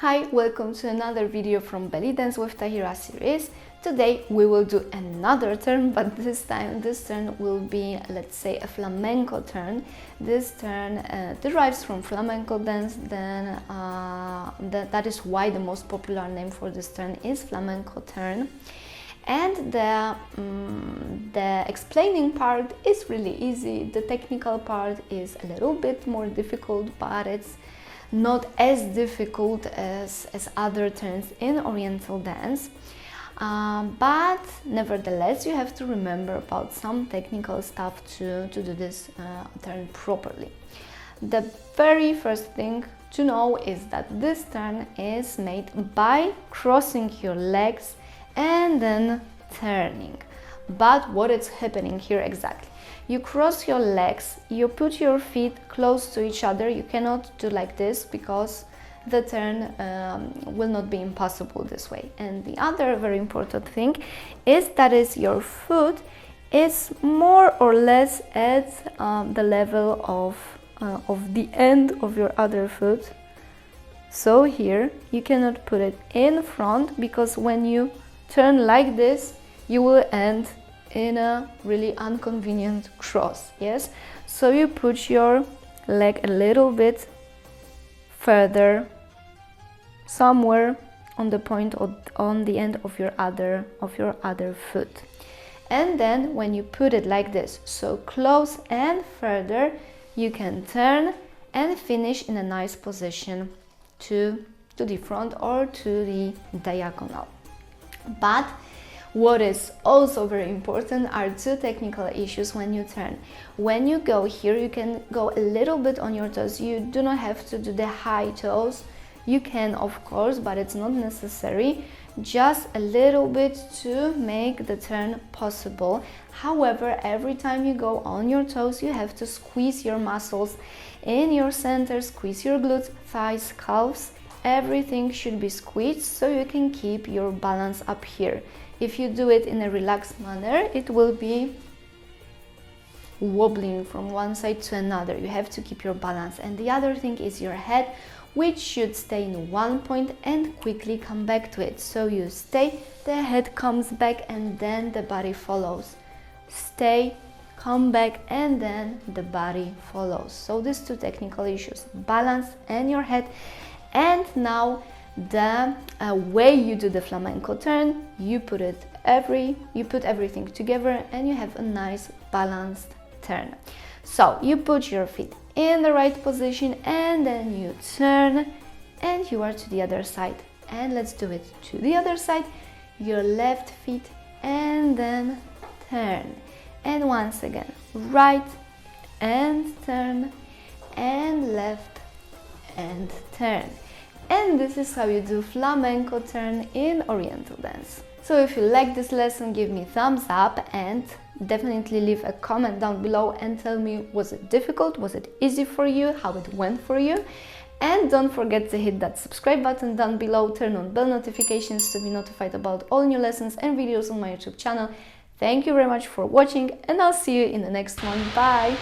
Hi, welcome to another video from Bellydance with Tahira series. Today we will do another turn, but this time this turn will be, let's say, a flamenco turn. This turn derives from flamenco dance, then that is why the most popular name for this turn is flamenco turn. And the explaining part is really easy. The technical part is a little bit more difficult, but it's not as difficult as other turns in oriental dance, but nevertheless you have to remember about some technical stuff to do this turn properly. The very first thing to know is that this turn is made by crossing your legs and then turning. But what is happening here exactly? You cross your legs, you put your feet close to each other. You cannot do like this because the turn will not be impossible this way. And the other very important thing is that your foot is more or less at the level of the end of your other foot. So here you cannot put it in front, because when you turn like this, you will end in a really inconvenient cross. Yes, so you put your leg a little bit further, somewhere on the point on the end of your other foot, and then when you put it like this, so close and further, you can turn and finish in a nice position to the front or to the diagonal. But what is also very important are two technical issues when you turn. When you go here, you can go a little bit on your toes. You do not have to do the high toes. You can, of course, but it's not necessary. Just a little bit to make the turn possible. However, every time you go on your toes, you have to squeeze your muscles in your center, squeeze your glutes, thighs, calves. Everything should be squeezed so you can keep your balance up here. If you do it in a relaxed manner, it will be wobbling from one side to another. You have to keep your balance. And the other thing is your head, which should stay in one point and quickly come back to it. So you stay, the head comes back, and then the body follows. Stay, come back, and then the body follows. So these two technical issues, balance and your head. And now the way you do the flamenco turn, you put everything together and you have a nice balanced turn. So you put your feet in the right position and then you turn and you are to the other side. And let's do it to the other side. Your left feet and then turn. And once again, right and turn, and left and turn. And this is how you do flamenco turn in oriental dance. So if you like this lesson, give me thumbs up and definitely leave a comment down below and tell me, was it difficult, was it easy for you, how it went for you. And don't forget to hit that subscribe button down below, turn on bell notifications to be notified about all new lessons and videos on my YouTube channel. Thank you very much for watching, and I'll see you in the next one. Bye!